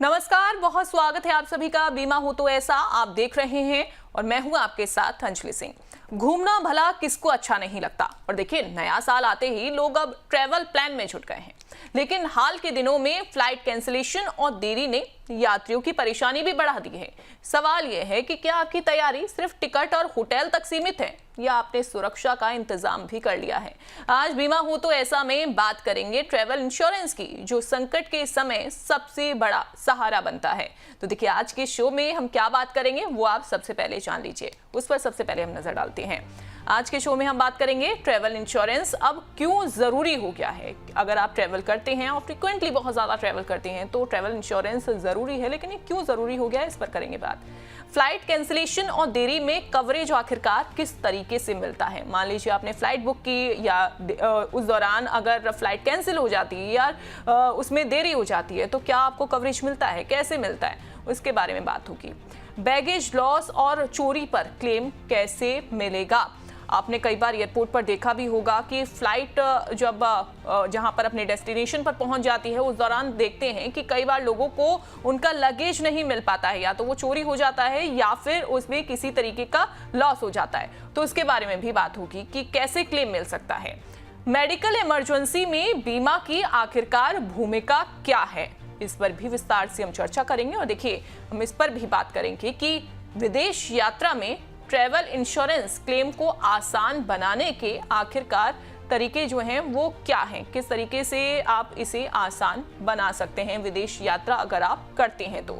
नमस्कार, बहुत स्वागत है आप सभी का। बीमा हो तो ऐसा आप देख रहे हैं और मैं हूं आपके साथ अंजलि सिंह। घूमना भला किसको अच्छा नहीं लगता। और देखिए, नया साल आते ही लोग अब ट्रैवल प्लान में जुट गए हैं, लेकिन हाल के दिनों में फ्लाइट कैंसिलेशन और देरी ने यात्रियों की परेशानी भी बढ़ा दी है। सवाल यह है कि क्या आपकी तैयारी सिर्फ टिकट और होटल तक सीमित है या आपने सुरक्षा का इंतजाम भी कर लिया है। आज बीमा हो तो ऐसा में बात करेंगे ट्रैवल इंश्योरेंस की, जो संकट के समय सबसे बड़ा सहारा बनता है। तो देखिए, आज के शो में हम क्या बात करेंगे वो आप सबसे पहले जान लीजिए। उस पर सबसे पहले हम नजर डालते हैं। आज के शो में हम बात करेंगे ट्रैवल इंश्योरेंस अब क्यों जरूरी हो गया है। अगर आप ट्रैवल करते हैं और फ्रिक्वेंटली बहुत ज्यादा ट्रैवल करते हैं तो ट्रैवल इंश्योरेंस जरूरी है, लेकिन ये क्यों जरूरी हो गया है इस पर करेंगे बात। फ्लाइट कैंसिलेशन और देरी में कवरेज आखिरकार किस तरीके से मिलता है। मान लीजिए आपने फ्लाइट बुक की या उस दौरान अगर फ्लाइट कैंसिल हो जाती है या उसमें देरी हो जाती है तो क्या आपको कवरेज मिलता है, कैसे मिलता है, उसके बारे में बात होगी। बैगेज लॉस और चोरी पर क्लेम कैसे मिलेगा। आपने कई बार एयरपोर्ट पर देखा भी होगा कि फ्लाइट जब जहां पर अपने डेस्टिनेशन पर पहुंच जाती है उस दौरान देखते हैं कि कई बार लोगों को उनका लगेज नहीं मिल पाता है, या तो वो चोरी हो जाता है या फिर उसमें किसी तरीके का लॉस हो जाता है। तो उसके बारे में भी बात होगी कि कैसे क्लेम मिल सकता है। मेडिकल इमरजेंसी में बीमा की आखिरकार भूमिका क्या है, इस पर भी विस्तार से हम चर्चा करेंगे। और देखिए, हम इस पर भी बात करेंगे कि विदेश यात्रा में ट्रैवल इंश्योरेंस क्लेम को आसान बनाने के आखिरकार तरीके जो हैं वो क्या हैं, किस तरीके से आप इसे आसान बना सकते हैं विदेश यात्रा अगर आप करते हैं तो।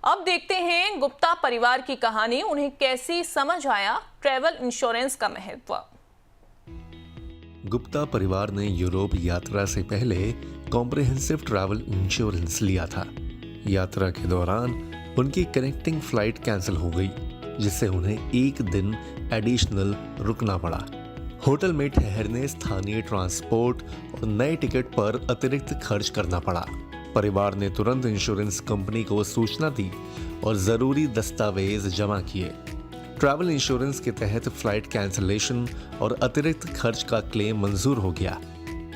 अब देखते हैं गुप्ता परिवार की कहानी, उन्हें कैसी समझ आया ट्रैवल इंश्योरेंस का महत्व। गुप्ता परिवार ने यूरोप यात्रा से पहले कॉम्प्रिहेंसिव ट्रैवल इंश्योरेंस लिया था। यात्रा के दौरान उनकी कनेक्टिंग फ्लाइट कैंसिल हो गई, जिससे उन्हें एक दिन एडिशनल रुकना पड़ा। होटल में ठहरने, स्थानीय ट्रांसपोर्ट और नए टिकट पर अतिरिक्त खर्च करना पड़ा। परिवार ने तुरंत इंश्योरेंस कंपनी को सूचना दी और जरूरी दस्तावेज जमा किए। ट्रैवल इंश्योरेंस के तहत फ्लाइट कैंसिलेशन और अतिरिक्त खर्च का क्लेम मंजूर हो गया।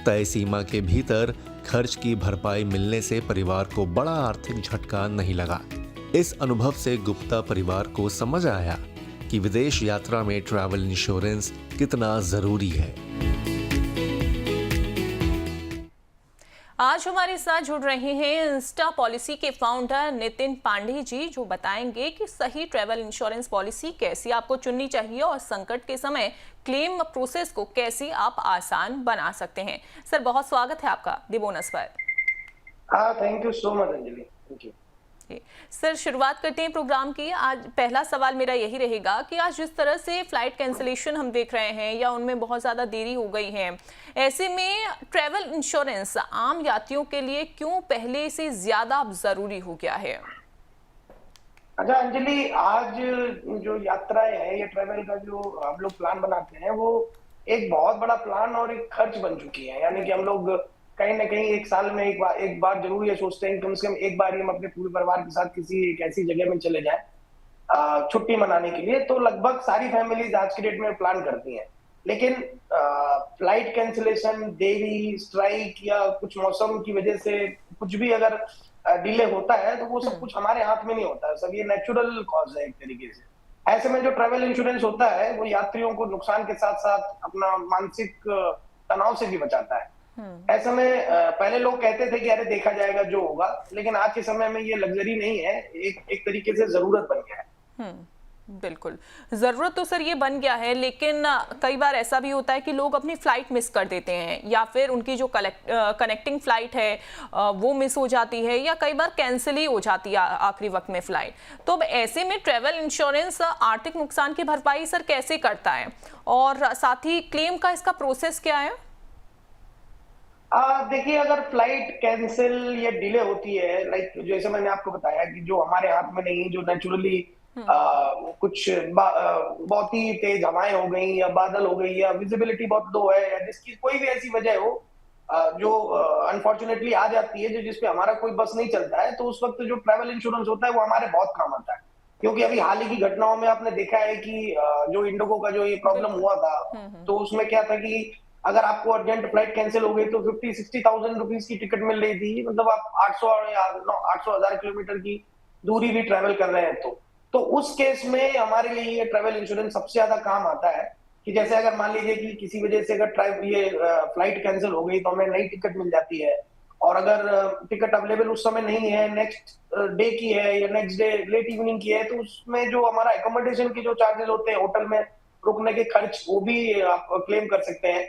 तय सीमा के भीतर खर्च की भरपाई मिलने से परिवार को बड़ा आर्थिक झटका नहीं लगा। इस अनुभव से गुप्ता परिवार को समझ आया कि विदेश यात्रा में ट्रैवल इंश्योरेंस कितना जरूरी है। आज हमारे साथ जुड़ रहे हैं इंस्टा पॉलिसी के फाउंडर नितिन पांडे जी, जो बताएंगे कि सही ट्रैवल इंश्योरेंस पॉलिसी कैसी आपको चुननी चाहिए और संकट के समय क्लेम प्रोसेस को कैसे आप आसान बना सकते हैं। सर, बहुत स्वागत है आपका दी बोनस पर। Thank you so much Anjali. Thank you sir. शुरुआत करते हैं प्रोग्राम की। आज पहला सवाल मेरा यही रहेगा कि आज जिस तरह से फ्लाइट कैंसिलेशन हम देख रहे हैं या उनमें बहुत ज़्यादा देरी हो गई है, ऐसे में ट्रैवल इंश्योरेंस आम यात्रियों के लिए क्यों पहले से ज़्यादा ज़रूरी हो गया है। अच्छा अंजलि, आज जो यात्राएं हैं या ट्रैवल का जो हम लोग प्लान बनाते हैं वो एक बहुत बड़ा प्लान और एक खर्च बन चुकी है। यानी कि हम लोग कहीं ना कहीं एक साल में एक बार जरूर ये सोचते हैं कम से कम एक बार ही हम अपने पूरे परिवार के साथ किसी एक ऐसी जगह में चले जाएं छुट्टी मनाने के लिए। तो लगभग सारी फैमिलीज आज की डेट में प्लान करती हैं, लेकिन फ्लाइट कैंसिलेशन, देरी, स्ट्राइक या कुछ मौसम की वजह से कुछ भी अगर डिले होता है तो वो सब कुछ हमारे हाथ में नहीं होता है। सब ये नेचुरल कॉज है एक तरीके से। ऐसे में जो ट्रैवल इंश्योरेंस होता है वो यात्रियों को नुकसान के साथ साथ अपना मानसिक तनाव से भी बचाता है। ऐसे में पहले लोग कहते थे कि अरे देखा जाएगा जो होगा, लेकिन आज के समय में ये लग्जरी नहीं है, एक तरीके से जरूरत बन गया है। बिल्कुल, जरूरत तो सर ये बन गया है, लेकिन कई बार ऐसा भी होता है कि लोग अपनी फ्लाइट मिस कर देते हैं या फिर उनकी जो कनेक्टिंग फ्लाइट है वो मिस हो जाती है या कई बार कैंसिल ही हो जाती है आखिरी वक्त में फ्लाइट। तो अब ऐसे में ट्रैवल इंश्योरेंस आर्थिक नुकसान की भरपाई सर कैसे करता है और साथ ही क्लेम का इसका प्रोसेस क्या है। देखिए, अगर फ्लाइट कैंसिल या डिले होती है, लाइक जैसे मैंने आपको बताया कि जो हमारे हाथ में नहीं, जो नेचुरली कुछ बहुत ही तेज हवाएं हो गई या बादल हो गई या विजिबिलिटी बहुत लो है या जिसकी कोई भी ऐसी वजह हो जो अनफॉर्चुनेटली आ जाती है, जो जिसपे हमारा कोई बस नहीं चलता है, तो उस वक्त जो ट्रैवल इंश्योरेंस होता है वो हमारे बहुत काम आता है। क्योंकि अभी हाल ही की घटनाओं में आपने देखा है कि जो इंडिगो का जो ये प्रॉब्लम हुआ था, तो उसमें क्या था कि अगर आपको अर्जेंट फ्लाइट कैंसिल हो गई तो 50-60,000 रुपीज की टिकट मिल रही थी, मतलब आप 800 या 800,000 किलोमीटर की दूरी भी ट्रेवल कर रहे हैं तो उस केस में हमारे लिए ये ट्रेवल इंश्योरेंस सबसे ज्यादा काम आता है कि जैसे अगर मान लीजिए कि किसी वजह से अगर ये फ्लाइट कैंसिल हो गई तो हमें नई टिकट मिल जाती है, और अगर टिकट अवेलेबल उस समय नहीं है, नेक्स्ट डे की है या नेक्स्ट डे लेट इवनिंग की है, तो उसमें जो हमारा एकोमोडेशन के जो चार्जेस होते हैं, होटल में रुकने के खर्च, वो भी आप क्लेम कर सकते हैं।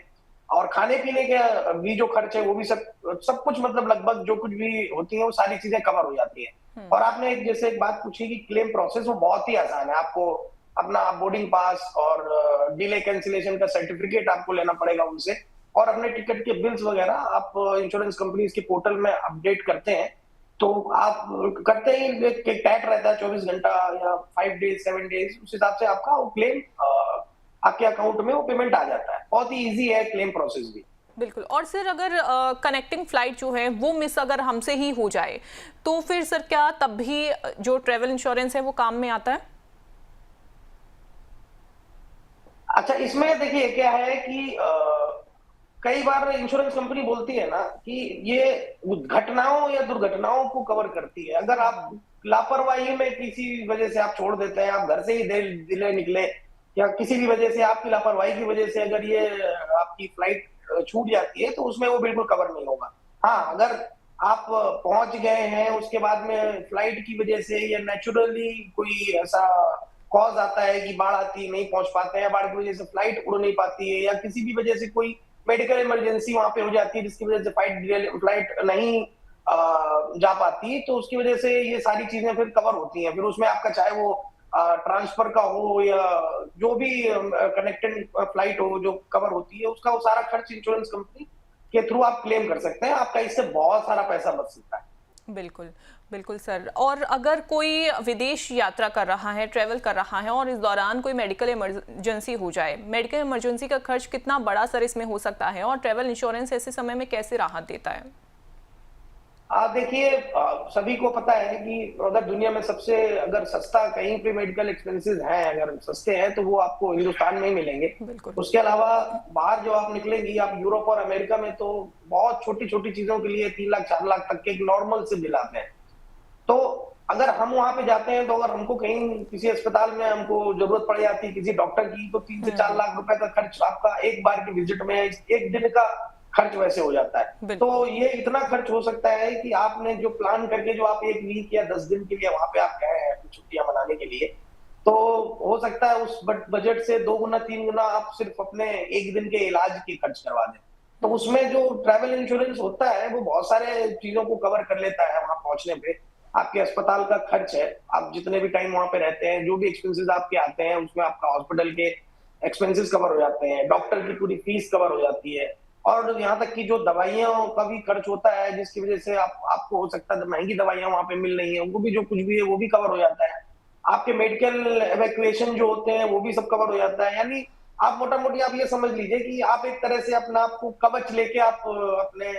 और खाने पीने के भी जो खर्च है वो भी सब कुछ, मतलब लगभग जो कुछ भी होती है वो सारी चीजें कवर हो जाती है। और आपने जैसे एक बात पूछी कि क्लेम प्रोसेस, वो बहुत ही आसान है। आपको अपना बोर्डिंग पास और डिले कैंसिलेशन का सर्टिफिकेट आपको लेना पड़ेगा उनसे, और अपने टिकट के बिल्स वगैरह आप इंश्योरेंस कंपनीज के पोर्टल में अपडेट करते हैं, तो आप करते ही एक टैग रहता है 24 घंटा या 5 डेज 7 डेज, उस हिसाब से आपका वो क्लेम आपके अकाउंट में वो पेमेंट आ जाता है। बहुत ही इजी है क्लेम प्रोसेस भी। बिल्कुल। और सर अगर कनेक्टिंग फ्लाइट जो है वो मिस अगर हमसे ही हो जाए तो फिर सर क्या तब भी जो ट्रेवल इंश्योरेंस है वो काम में आता है? अच्छा, इसमें देखिए क्या है कि कई बार इंश्योरेंस कंपनी बोलती है ना कि ये घटनाओं या दुर्घटनाओं को कवर करती है। अगर आप लापरवाही में किसी वजह से आप छोड़ देते हैं, आप घर से ही दिले निकले, या किसी भी वजह से आपकी लापरवाही की वजह से अगर ये आपकी फ्लाइट छूट जाती है, तो उसमें वो बिल्कुल कवर नहीं होगा। हाँ, अगर आप पहुंच गए हैं, उसके बाद में फ्लाइट की वजह से या नेचुरली कोई ऐसा कॉज आता है कि बाढ़ आती, नहीं पहुंच पाते हैं, या बाढ़ की वजह से फ्लाइट उड़ नहीं पाती है, या किसी भी वजह से कोई मेडिकल इमरजेंसी वहां पे हो जाती है जिसकी वजह से फ्लाइट नहीं जा पाती, तो उसकी वजह से ये सारी चीजें फिर कवर होती हैं। फिर उसमें आपका चाहे वो ट्रांसफर का हो या जो भी कनेक्टेड फ्लाइट हो जो कवर होती है, उसका वो सारा खर्च इंश्योरेंस कंपनी के थ्रू आप क्लेम कर सकते हैं। आपका इससे बहुत सारा पैसा बच सकता है। बिल्कुल बिल्कुल सर। और अगर कोई विदेश यात्रा कर रहा है, ट्रैवल कर रहा है, और इस दौरान कोई मेडिकल इमरजेंसी हो जाए, मेडिकल इमरजेंसी का खर्च कितना बड़ा सर इसमें हो सकता है, और ट्रैवल इंश्योरेंस ऐसे समय में कैसे राहत देता है? देखिए, सभी को पता है कि अगर दुनिया में सबसे अगर सस्ता कहीं पे मेडिकल एक्सपेंसेस हैं, अगर सस्ते हैं, तो वो आपको हिंदुस्तान में ही मिलेंगे। उसके अलावा बाहर जो आप निकलेंगी, आप यूरोप और अमेरिका में तो बहुत छोटी छोटी चीजों के लिए 3 लाख 4 लाख तक के एक नॉर्मल से बिल आते हैं। तो अगर हम वहां पे जाते हैं, तो अगर हमको कहीं किसी अस्पताल में हमको जरूरत पड़ जाती है किसी डॉक्टर की, तो 3 से 4 लाख रुपए का खर्च आपका एक बार की विजिट में, एक दिन का खर्च वैसे हो जाता है। तो ये इतना खर्च हो सकता है कि आपने जो प्लान करके जो आप 1 वीक या 10 दिन के लिए वहां पे आप गए हैं छुट्टियां मनाने के लिए, तो हो सकता है उस बजट से 2 गुना 3 गुना आप सिर्फ अपने एक दिन के इलाज की खर्च करवा दें। तो उसमें जो ट्रैवल इंश्योरेंस होता है वो बहुत सारे चीजों को कवर कर लेता है। वहां पहुंचने पे आपके अस्पताल का खर्च है, आप जितने भी टाइम वहां पे रहते हैं, जो भी एक्सपेंसेस आपके आते हैं, उसमें आपका हॉस्पिटल के एक्सपेंसेस कवर हो जाते हैं, डॉक्टर की पूरी फीस कवर हो जाती है, और यहाँ तक कि जो दवाइयों का भी खर्च होता है, जिसकी वजह से आपको हो सकता है महंगी दवाइयां वहां पे मिल रही है, उनको भी जो कुछ भी है वो भी कवर हो जाता है। आपके मेडिकल एवैक्यूएशन जो होते हैं वो भी सब कवर हो जाता है। यानी आप मोटा मोटी आप ये समझ लीजिए कि आप एक तरह से अपना आपको कवच लेके आप अपने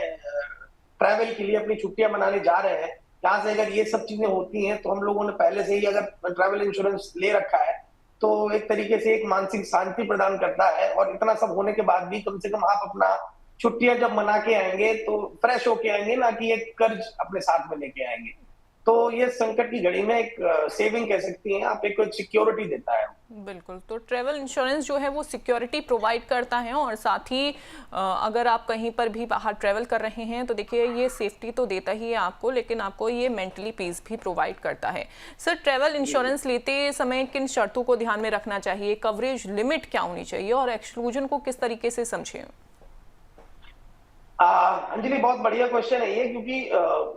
ट्रैवल के लिए अपनी छुट्टियां मनाने जा रहे हैं। जहां से अगर ये सब चीजें होती हैं, तो हम लोगों ने पहले से ही अगर ट्रैवल इंश्योरेंस ले रखा है, तो एक तरीके से एक मानसिक शांति प्रदान करता है। और इतना सब होने के बाद भी कम से कम आप अपना छुट्टियां जब मना के आएंगे तो फ्रेश होके आएंगे, ना कि एक कर्ज अपने साथ में लेके आएंगे। तो ये संकट की घड़ी में एक सेविंग कह सकती हैं आप, एक सिक्योरिटी देता है। बिल्कुल। तो ट्रैवल इंश्योरेंस जो है वो सिक्योरिटी प्रोवाइड करता है, और साथ ही अगर आप कहीं पर भी बाहर ट्रैवल कर रहे हैं तो देखिए ये सेफ्टी तो देता ही है आपको, लेकिन आपको ये मेंटली पीस भी प्रोवाइड करता है। सर, ट्रैवल इंश्योरेंस लेते समय किन शर्तों को ध्यान में रखना चाहिए, कवरेज लिमिट क्या होनी चाहिए, और एक्सक्लूजन को किस तरीके से समझें? अंजलि, बहुत बढ़िया क्वेश्चन है ये, क्योंकि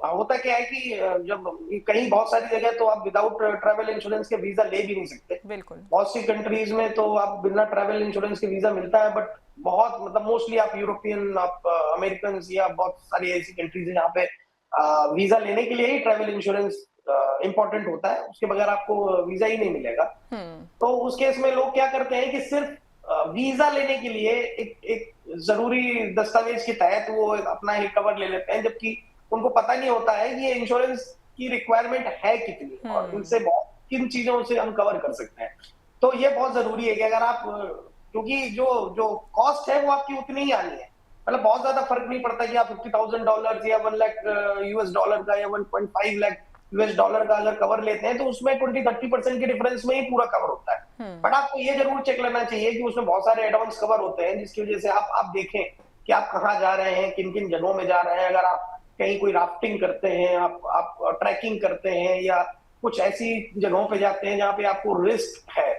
होता क्या है कि जब कहीं बहुत सारी जगह तो आप विदाउट ट्रैवल इंश्योरेंस के वीजा ले भी नहीं सकते। बिल्कुल। बहुत सी कंट्रीज में तो आप बिना ट्रैवल इंश्योरेंस के वीजा मिलता है, बट बहुत मतलब मोस्टली आप यूरोपियन, आप अमेरिकन या बहुत सारी ऐसी कंट्रीज है जहाँ पे वीजा लेने के लिए ही ट्रैवल इंश्योरेंस इंपॉर्टेंट होता है, उसके बगैर आपको वीजा ही नहीं मिलेगा। तो उस केस में लोग क्या करते हैं कि सिर्फ वीजा लेने के लिए एक जरूरी दस्तावेज के तहत वो अपना ही कवर ले लेते हैं, जबकि उनको पता नहीं होता है कि ये इंश्योरेंस की रिक्वायरमेंट है कितनी, और इनसे बहुत किन चीजों से हम कवर कर सकते हैं। तो ये बहुत जरूरी है कि अगर आप क्योंकि जो कॉस्ट है वो आपकी उतनी ही आनी है। मतलब बहुत ज्यादा फर्क नहीं पड़ता कि आप $50,000 या 1 लाख यूएस डॉलर का या 1.5 लाख यूएस डॉलर का अगर कवर लेते हैं तो उसमें 20-30% के डिफरेंस में ही पूरा कवर होता है। बट आपको ये जरूर चेक लेना चाहिए कि उसमें बहुत सारे एडवांस कवर होते हैं, जिसकी वजह से आप देखें कि आप कहाँ जा रहे हैं, किन किन जगहों में जा रहे हैं। अगर आप कहीं कोई राफ्टिंग करते हैं, आप ट्रैकिंग करते हैं या कुछ ऐसी जगहों पे जाते हैं जहाँ पे आपको रिस्क है,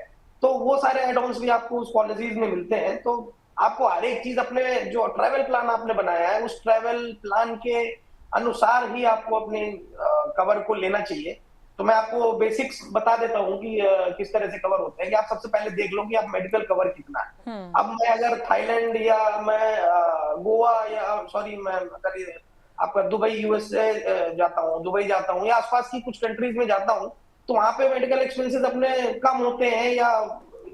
तो वो सारे एडवांस भी आपको उस पॉलिसीज में मिलते हैं। तो आपको हर एक चीज अपने जो ट्रैवल प्लान आपने बनाया है उस ट्रैवल प्लान के अनुसार ही आपको अपने कवर को लेना चाहिए। तो मैं आपको बेसिक्स बता देता हूँ कि किस तरह से कवर होते हैं। कि आप सबसे पहले देख लो कि आप मेडिकल कवर कितना है। अब मैं अगर थाईलैंड या मैं गोवा या मैं अगर आपका दुबई यूएसए जाता हूँ, दुबई जाता हूँ या आसपास की कुछ कंट्रीज में जाता हूँ, तो वहां पे मेडिकल एक्सपेंसेस अपने कम होते हैं या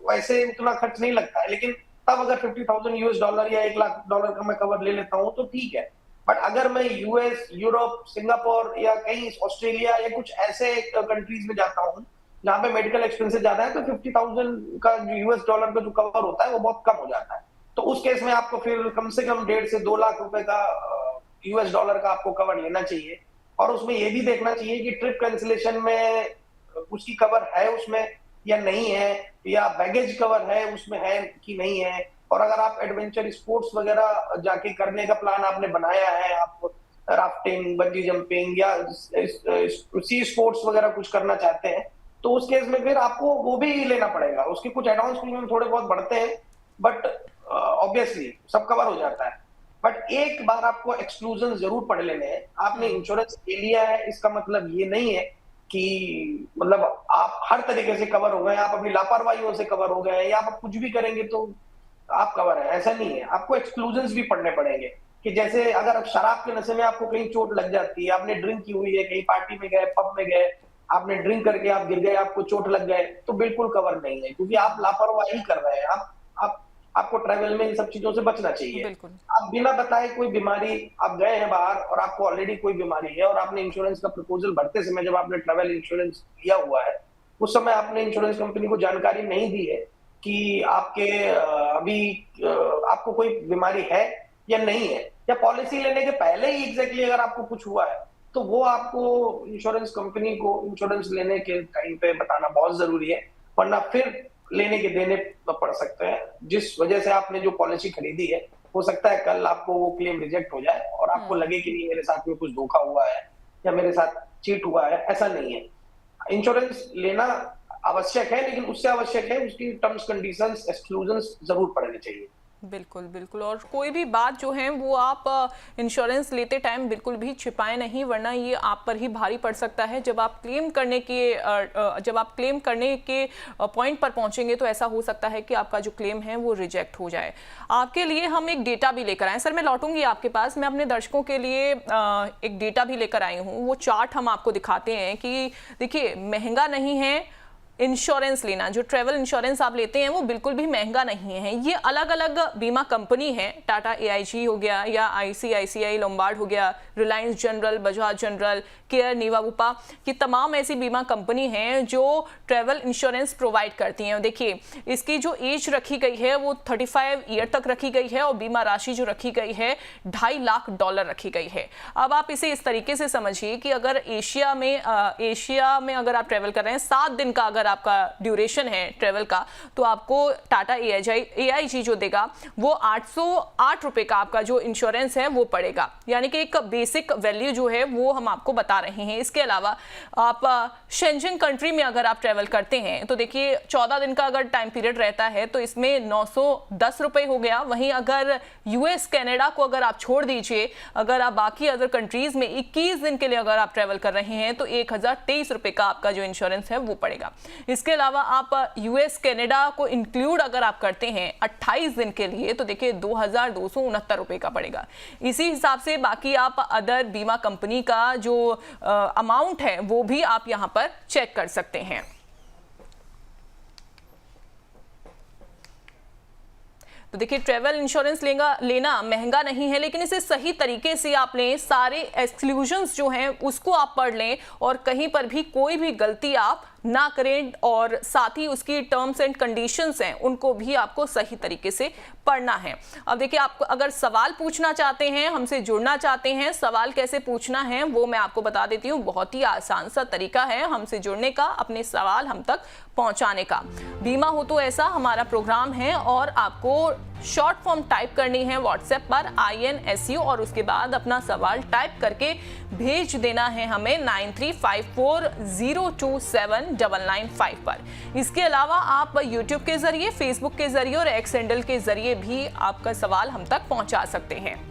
वैसे उतना खर्च नहीं लगता है। लेकिन तब अगर $50,000 या $1 लाख का मैं कवर ले लेता हूँ तो ठीक है। बट अगर मैं यूएस, यूरोप, सिंगापुर या कहीं ऑस्ट्रेलिया या कुछ ऐसे कंट्रीज में जाता हूँ जहाँ पे मेडिकल एक्सपेंसेस ज्यादा है, तो 50,000 का यूएस डॉलर का जो कवर होता है वो बहुत कम हो जाता है। तो उस केस में आपको फिर कम से कम 1.5 से 2 लाख रुपए का यूएस डॉलर का आपको कवर लेना चाहिए। और उसमें ये भी देखना चाहिए कि ट्रिप कैंसिलेशन में उसकी कवर है उसमें या नहीं है, या बैगेज कवर है उसमें है कि नहीं है। और अगर आप एडवेंचर स्पोर्ट्स वगैरह जाके करने का प्लान आपने बनाया है, आप राफ्टिंग, बंजी जंपिंग या सी स्पोर्ट्स वगैरह कुछ करना चाहते हैं, तो उस केस में फिर आपको वो भी लेना पड़ेगा। उसके कुछ एडवांस प्रीमियम थोड़े बहुत बढ़ते हैं, बट ऑब्वियसली सब कवर हो जाता है। बट एक बार आपको एक्सक्लूजन जरूर पढ़ लेने हैं। आपने इंश्योरेंस ले लिया है इसका मतलब ये नहीं है कि मतलब आप हर तरीके से कवर हो गए, आप अपनी लापरवाहियों से कवर हो गए या आप कुछ भी करेंगे तो आप कवर है, ऐसा नहीं है। आपको एक्सक्लूजन्स भी पढ़ने पड़ेंगे कि जैसे अगर शराब के नशे में आपको कहीं चोट लग जाती है, आपने ड्रिंक की हुई है, कहीं पार्टी में गए, पब में गए, आपने ड्रिंक करके आप गिर गए, आपको चोट लग गए, तो बिल्कुल कवर नहीं है, क्योंकि आप लापरवाही कर रहे हैं। आपको ट्रैवल में इन सब चीजों से बचना चाहिए। आप बिना बताए कोई बीमारी, आप गए हैं बाहर और आपको ऑलरेडी कोई बीमारी है और आपने इंश्योरेंस का प्रपोजल भरते समय जब आपने ट्रैवल इंश्योरेंस लिया हुआ है उस समय आपने इंश्योरेंस कंपनी को जानकारी नहीं दी है कि आपके अभी आपको कोई बीमारी है या नहीं है, या पॉलिसी लेने के पहले ही एग्जैक्टली अगर आपको कुछ हुआ है तो वो आपको इंश्योरेंस कंपनी को इंश्योरेंस लेने के टाइम पे बताना बहुत जरूरी है, वरना फिर लेने के देने पड़ सकते हैं। जिस वजह से आपने जो पॉलिसी खरीदी है हो सकता है कल आपको वो क्लेम रिजेक्ट हो जाए और आपको लगे कि नहीं मेरे साथ में कुछ धोखा हुआ है या मेरे साथ चीट हुआ है। ऐसा नहीं है। इंश्योरेंस लेना आवश्यक है, लेकिन उससे आवश्यक है उसकी टर्म्स कंडीशंस, एक्सक्लूजन्स जरूर पढ़ने चाहिए। बिल्कुल बिल्कुल। और कोई भी बात जो है वो आप इंश्योरेंस लेते टाइम बिल्कुल भी छिपाएं नहीं, वरना ये आप पर ही भारी पड़ सकता है। जब आप क्लेम करने के पॉइंट पर पहुंचेंगे तो ऐसा हो सकता है कि आपका जो क्लेम है वो रिजेक्ट हो जाए। आपके लिए हम एक डेटा भी लेकर आए। सर मैं लौटूंगी आपके पास, मैं अपने दर्शकों के लिए एक डेटा भी लेकर आई हूँ। वो चार्ट हम आपको दिखाते हैं कि देखिए महंगा नहीं है इंश्योरेंस लेना। जो ट्रैवल इंश्योरेंस आप लेते हैं वो बिल्कुल भी महंगा नहीं है। ये अलग अलग बीमा कंपनी है, टाटा AIG हो गया या ICICI लोम्बार्ड हो गया, Reliance General, Bajaj General, Care, Niva Bupa, ये तमाम ऐसी बीमा कंपनी हैं जो ट्रैवल इंश्योरेंस प्रोवाइड करती हैं। देखिए इसकी जो एज रखी गई है वो 35 ईयर तक रखी गई है और बीमा राशि जो रखी गई है $2.5 लाख रखी गई है। अब आप इसे इस तरीके से समझिए कि अगर एशिया में अगर आप ट्रैवल कर रहे हैं, 7 दिन का अगर आपका ड्यूरेशन है ट्रैवल का, तो आपको टाटा AIG जो देगा वो 808 रुपए का आपका जो इंश्योरेंस है वो पड़ेगा। यानी कि एक बेसिक वैल्यू जो है वो हम आपको बता रहे हैं। इसके अलावा आप शेंजन कंट्री में अगर आप ट्रैवल करते हैं तो देखिए 14 दिन का अगर टाइम पीरियड रहता है तो इसमें 910 रुपए हो गया। वहीं अगर US कनाडा को अगर आप छोड़ दीजिए, अगर आप बाकी अदर कंट्रीज में 21 दिन के लिए अगर आप ट्रैवल कर रहे हैं तो 1023 रुपए का आपका जो इंश्योरेंस है वो पड़ेगा। इसके अलावा आप US कनाडा को इंक्लूड अगर आप करते हैं 28 दिन के लिए तो देखिए 2269 रुपए का पड़ेगा। इसी हिसाब से बाकी आप अदर बीमा कंपनी का जो अमाउंट है वो भी आप यहां पर चेक कर सकते हैं। तो देखिए ट्रैवल इंश्योरेंस लेना महंगा नहीं है, लेकिन इसे सही तरीके से आप लें, सारे एक्सक्लूजन्स जो हैं उसको आप पढ़ लें और कहीं पर भी कोई भी गलती आप ना करें, और साथ ही उसकी टर्म्स एंड कंडीशंस हैं उनको भी आपको सही तरीके से पढ़ना है। अब देखिए, आप अगर सवाल पूछना चाहते हैं, हमसे जुड़ना चाहते हैं, सवाल कैसे पूछना है वो मैं आपको बता देती हूँ। बहुत ही आसान सा तरीका है हमसे जुड़ने का, अपने सवाल हम तक पहुंचाने का। बीमा हो तो ऐसा हमारा प्रोग्राम है और आपको शॉर्ट फॉर्म टाइप करनी है व्हाट्सएप पर INSU और उसके बाद अपना सवाल टाइप करके भेज देना है हमें 9354027995 पर। इसके अलावा आप यूट्यूब के जरिए, फेसबुक के जरिए और एक्स हैंडल के जरिए भी आपका सवाल हम तक पहुंचा सकते हैं।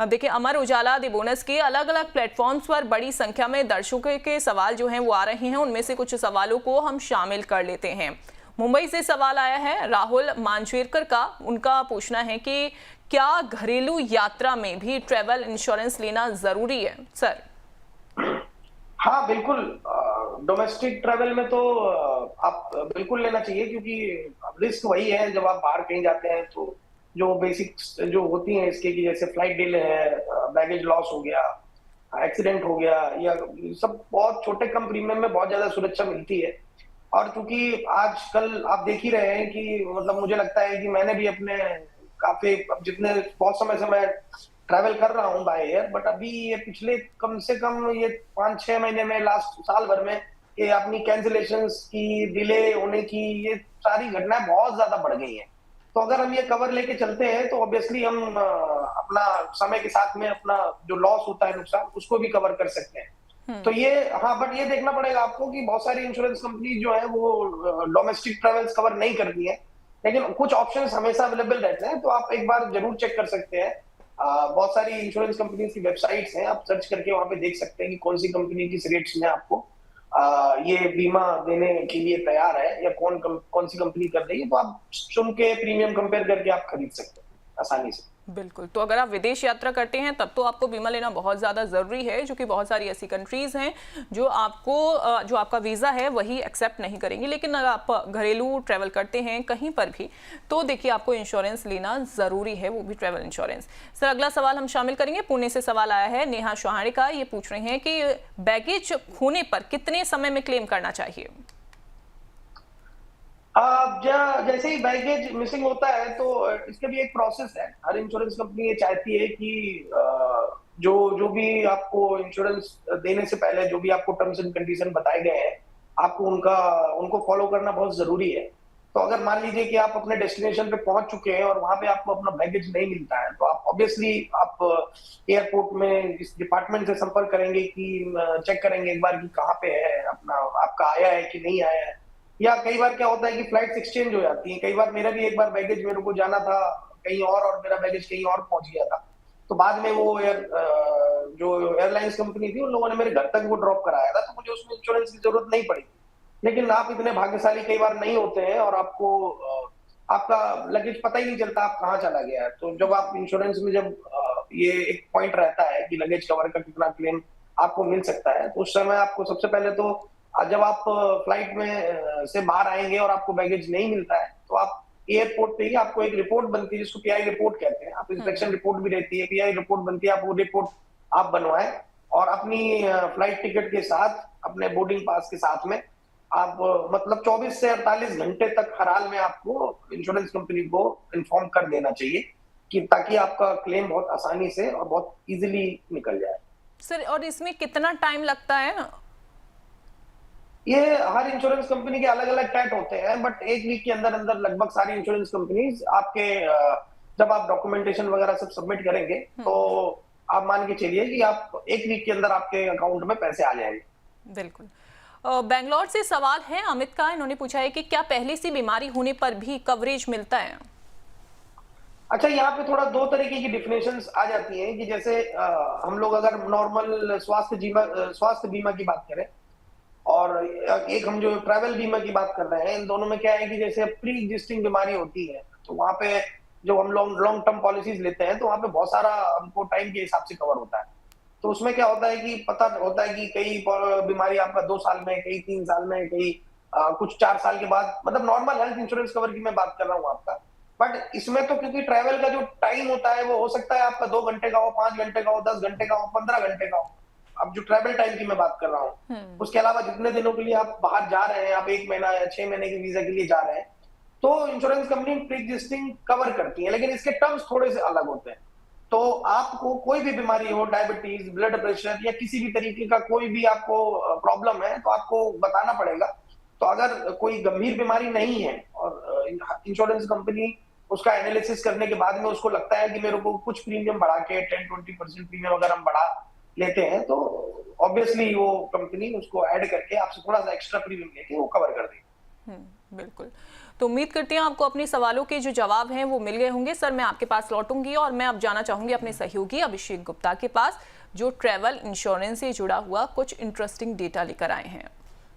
अब देखिए, अमर उजाला दी बोनस के अलग अलग प्लेटफॉर्म्स पर बड़ी संख्या में दर्शकों के सवाल जो हैं वो आ रहे हैं। उनमें से कुछ सवालों को हम शामिल कर लेते हैं। मुंबई से सवाल आया है राहुल मांजरेकर का। उनका पूछना है कि क्या घरेलू यात्रा में भी ट्रैवल इंश्योरेंस लेना जरूरी है? सर हाँ बिल्कुल, डोमेस्टिक ट्रैवल में तो आप बिल्कुल लेना चाहिए, क्योंकि रिस्क वही है जब आप बाहर कहीं जाते हैं तो जो बेसिक्स जो होती हैं इसके, कि जैसे फ्लाइट डिले है, बैगेज लॉस हो गया, एक्सीडेंट हो गया, या सब बहुत छोटे कम प्रीमियम में बहुत ज्यादा सुरक्षा मिलती है। और क्योंकि आजकल आप देख ही रहे हैं कि मतलब मुझे लगता है कि मैंने भी अपने काफी जितने बहुत समय से मैं ट्रैवल कर रहा हूँ बाय एयर, बट अभी ये पिछले कम से कम ये 5-6 महीने में, लास्ट साल भर में, ये अपनी कैंसिलेशंस की, डिले होने की, ये सारी घटनाएं बहुत ज्यादा बढ़ गई हैं। तो अगर हम ये कवर लेके चलते हैं तो ऑब्वियसली हम अपना समय के साथ में अपना जो लॉस होता है, नुकसान, उसको भी कवर कर सकते हैं। तो ये, हाँ, बट ये देखना पड़ेगा आपको कि बहुत सारी इंश्योरेंस कंपनी जो है वो डोमेस्टिक ट्रेवल्स कवर नहीं करती है, लेकिन कुछ ऑप्शंस हमेशा अवेलेबल रहते हैं, तो आप एक बार जरूर चेक कर सकते हैं। बहुत सारी इंश्योरेंस कंपनी की वेबसाइट्स हैं, आप सर्च करके वहां पे देख सकते हैं कि कौन सी कंपनी किस रेट्स में आपको ये बीमा देने के लिए तैयार है, या कौन सी कंपनी कर रही है, तो आप चुन के प्रीमियम कंपेयर करके आप खरीद सकते हैं आसानी से। बिल्कुल। तो अगर आप विदेश यात्रा करते हैं तब तो आपको बीमा लेना बहुत ज़्यादा ज़रूरी है, क्योंकि बहुत सारी ऐसी कंट्रीज़ हैं जो आपका वीज़ा है वही एक्सेप्ट नहीं करेंगी। लेकिन अगर आप घरेलू ट्रैवल करते हैं कहीं पर भी, तो देखिए आपको इंश्योरेंस लेना ज़रूरी है, वो भी ट्रैवल इंश्योरेंस। सर, अगला सवाल हम शामिल करेंगे। पुणे से सवाल आया है नेहा चौहान का। ये पूछ रहे हैं कि बैगेज खोने पर कितने समय में क्लेम करना चाहिए? जैसे ही बैगेज मिसिंग होता है तो इसका भी एक प्रोसेस है। हर इंश्योरेंस कंपनी ये चाहती है कि जो भी आपको इंश्योरेंस देने से पहले जो भी आपको टर्म्स एंड कंडीशन बताए गए हैं, आपको उनको फॉलो करना बहुत जरूरी है। तो अगर मान लीजिए कि आप अपने डेस्टिनेशन पे पहुंच चुके हैं और वहां पे आपको अपना बैगेज नहीं मिलता है, तो आप ऑब्वियसली आप एयरपोर्ट में इस डिपार्टमेंट से संपर्क करेंगे कि चेक करेंगे एक बार कि कहाँ पे है अपना, आपका आया है कि नहीं आया है। या कई बार क्या होता है कि फ्लाइट्स एक्सचेंज हो जाती हैं। कई बार मेरा भी एक बार बैगेज, मेरे को जाना था कहीं और मेरा बैगेज कहीं और पहुंच गया था, तो बाद में वो जो एयरलाइंस कंपनी थी, उन लोगों ने मेरे घर तक वो ड्रॉप कराया था, तो मुझे उसमें इंश्योरेंस की जरूरत नहीं पड़ी। लेकिन आप इतने भाग्यशाली कई बार नहीं होते हैं और आपको आपका लगेज पता ही नहीं चलता आप कहाँ चला गया है। तो जब आप इंश्योरेंस में जब ये एक पॉइंट रहता है कि लगेज कवर का कितना क्लेम आपको मिल सकता है, तो उस समय आपको सबसे पहले तो जब आप फ्लाइट में से बाहर आएंगे और आपको बैगेज नहीं मिलता है, तो आप एयरपोर्ट पे ही आपको एक रिपोर्ट बनती है जिसको PI रिपोर्ट कहते हैं। आप इंस्पेक्शन रिपोर्ट भी रहती है, PI रिपोर्ट बनती है, आप वो रिपोर्ट आप बनवाएं और अपनी फ्लाइट टिकट के साथ, अपने बोर्डिंग पास के साथ में आप मतलब 24 से 48 घंटे तक हर हाल में आपको इंश्योरेंस कंपनी को इन्फॉर्म कर देना चाहिए, कि ताकि आपका क्लेम बहुत आसानी से और बहुत इजीली निकल जाए। सर, और इसमें कितना टाइम लगता है? ये हर इंश्योरेंस कंपनी के अलग अलग टाइप होते हैं, बट एक वीक के अंदर अंदर लगभग सारी इंश्योरेंस कंपनीज आपके जब आप डॉक्यूमेंटेशन वगैरह सब सबमिट करेंगे, तो आप मान के चलिए कि आप एक वीक के अंदर आपके अकाउंट में पैसे आ जाएंगे। बिल्कुल। बेंगलोर से सवाल है अमित का। इन्होंने पूछा है कि क्या पहले से बीमारी होने पर भी कवरेज मिलता है? अच्छा, यहाँ पे थोड़ा दो तरीके की डिफिनेशंस आ जाती हैं कि जैसे हम लोग अगर नॉर्मल स्वास्थ्य बीमा की बात करें और एक हम जो ट्रैवल बीमा की बात कर रहे हैं, इन दोनों में क्या है कि जैसे प्री एग्जिस्टिंग बीमारी होती है, तो वहां पे जो हम लॉन्ग टर्म पॉलिसीज लेते हैं, तो वहां पे बहुत सारा हमको टाइम के हिसाब से कवर होता है। तो उसमें क्या होता है कि पता होता है कि कई बीमारी आपका 2 साल में, कई 3 साल में, कई कुछ 4 साल के बाद, मतलब नॉर्मल हेल्थ इंश्योरेंस कवर की मैं बात कर रहा हूँ आपका। बट इसमें तो क्योंकि ट्रैवल का जो टाइम होता है वो हो सकता है आपका 2 घंटे का हो, 5 घंटे का हो, 10 घंटे का हो, 15 घंटे का हो। अब जो ट्रैवल टाइम की मैं बात कर रहा हूँ, उसके अलावा जितने दिनों के लिए आप बाहर जा रहे हैं, आप 1 महीना या 6 महीने के वीजा के लिए जा रहे हैं, तो insurance company pre existing cover करती है, लेकिन इसके टर्म्स थोड़े से अलग होते हैं। तो आपको कोई भी बीमारी हो, डायबिटीज, ब्लड प्रेशर या किसी भी तरीके का कोई भी आपको प्रॉब्लम है, तो आपको बताना पड़ेगा। तो अगर कोई गंभीर बीमारी नहीं है और इंश्योरेंस कंपनी उसका एनालिसिस करने के बाद में उसको लगता है कि मेरे को कुछ प्रीमियम बढ़ा के 10-20% प्रीमियम अगर हम बढ़ा लेते हैं, तो ऑब्वियसली वो कंपनी उसको ऐड करके आपसे थोड़ा सा एक्स्ट्रा प्रीमियम लेके वो कवर कर देगी। बिल्कुल। तो उम्मीद करती हैं आपको अपने सवालों के जो जवाब हैं वो मिल गए होंगे। सर, मैं आपके पास लौटूंगी और मैं अब जाना चाहूंगी अपने सहयोगी अभिषेक गुप्ता के पास, जो ट्रैवल इंश्योरेंस से जुड़ा हुआ कुछ इंटरेस्टिंग डेटा लेकर आए हैं।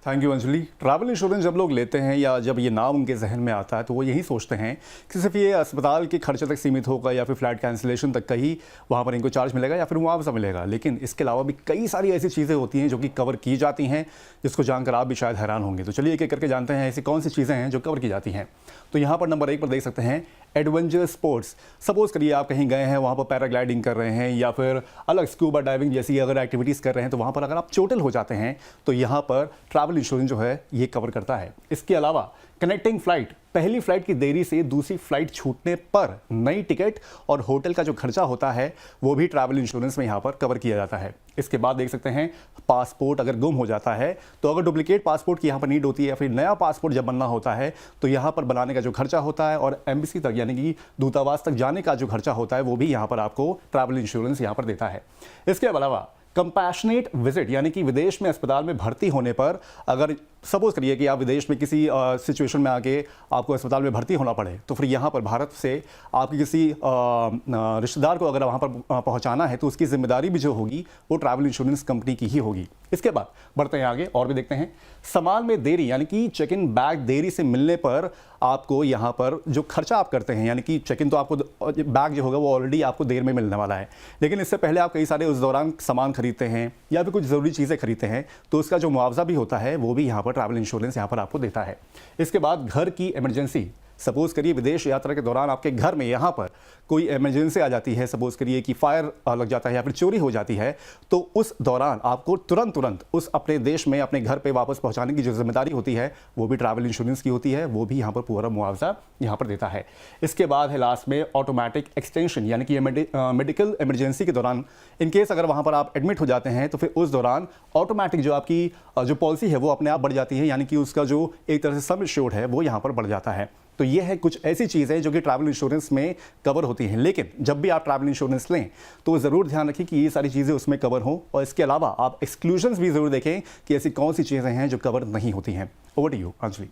Thank you Anjali. Travel insurance जब लोग लेते हैं या जब ये नाम उनके जहन में आता है तो वो यही सोचते हैं कि सिर्फ ये अस्पताल के खर्चे तक सीमित होगा या फिर फ्लाइट कैंसिलेशन तक का ही वहाँ पर इनको चार्ज मिलेगा या फिर मुआवजा मिलेगा, लेकिन इसके अलावा भी कई सारी ऐसी चीज़ें होती हैं जो कि कवर की जाती हैं, जिसको जानकर आप भी शायद हैरान होंगे। तो चलिए एक एक करके जानते हैं ऐसी कौन सी चीज़ें हैं जो कवर की जाती हैं। तो यहाँ पर नंबर 1 पर देख सकते हैं एडवेंचर स्पोर्ट्स। सपोज करिए आप कहीं गए हैं, वहाँ पर पैराग्लाइडिंग कर रहे हैं या फिर अलग स्कूबा डाइविंग जैसी अगर एक्टिविटीज़ कर रहे हैं, तो वहाँ पर अगर आप चोटिल हो जाते हैं तो यहाँ पर ट्रैवल इंश्योरेंस जो है ये कवर करता है। इसके अलावा कनेक्टिंग फ्लाइट, पहली फ्लाइट की देरी से दूसरी फ्लाइट छूटने पर नई टिकट और होटल का जो खर्चा होता है वो भी ट्रैवल इंश्योरेंस में यहाँ पर कवर किया जाता है। इसके बाद देख सकते हैं पासपोर्ट अगर गुम हो जाता है तो अगर डुप्लीकेट पासपोर्ट की यहाँ पर नीड होती है या फिर नया पासपोर्ट जब बनना होता है तो यहाँ पर बनाने का जो खर्चा होता है और एम्बेसी तक यानी कि दूतावास तक जाने का जो खर्चा होता है वो भी यहाँ पर आपको ट्रैवल इंश्योरेंस यहाँ पर देता है। इसके अलावा कंपैशनेट विजिट यानी कि विदेश में अस्पताल में भर्ती होने पर अगर सपोज करिए कि आप विदेश में किसी सिचुएशन में आके आपको अस्पताल में भर्ती होना पड़े, तो फिर यहाँ पर भारत से आपके किसी रिश्तेदार को अगर वहाँ पर पहुँचाना है तो उसकी जिम्मेदारी भी जो होगी वो ट्रैवल इंश्योरेंस कंपनी की ही होगी। इसके बाद बढ़ते हैं आगे और भी देखते हैं सामान में देरी यानी कि चेक इन बैग देरी से मिलने पर आपको यहाँ पर जो खर्चा आप करते हैं, यानी कि चेक इन तो आपको बैग जो होगा वो ऑलरेडी आपको देर में मिलने वाला है, लेकिन इससे पहले आप कई सारे उस दौरान सामान खरीदते हैं या फिर कुछ ज़रूरी चीज़ें खरीदते हैं तो उसका जो मुआवजा भी होता है वो भी यहाँ पर ट्रैवल इंश्योरेंस यहाँ पर आपको देता है। इसके बाद घर की इमरजेंसी, सपोज करिए विदेश यात्रा के दौरान आपके घर में यहाँ पर कोई इमरजेंसी आ जाती है, सपोज करिए कि फायर लग जाता है या फिर चोरी हो जाती है, तो उस दौरान आपको तुरंत उस अपने देश में अपने घर पे वापस पहुँचाने की जो जिम्मेदारी होती है वो भी ट्रैवल इंश्योरेंस की होती है, वो भी यहाँ पर पूरा मुआवजा यहाँ पर देता है। इसके बाद है लास्ट में ऑटोमेटिक एक्सटेंशन यानी कि मेडिकल इमरजेंसी के दौरान इनकेस अगर वहाँ पर आप एडमिट हो जाते हैं तो फिर उस दौरान ऑटोमेटिक जो आपकी जो पॉलिसी है वो अपने आप बढ़ जाती है, यानी कि उसका जो एक तरह से सम इंश्योर्ड है वो यहाँ पर बढ़ जाता है। तो ये है कुछ ऐसी चीज़ें जो कि ट्रैवल इंश्योरेंस में कवर होती हैं, लेकिन जब भी आप ट्रैवल इंश्योरेंस लें तो ज़रूर ध्यान रखें कि ये सारी चीज़ें उसमें कवर हों और इसके अलावा आप एक्सक्लूजन्स भी ज़रूर देखें कि ऐसी कौन सी चीज़ें हैं जो कवर नहीं होती हैं। Over to you Anjali.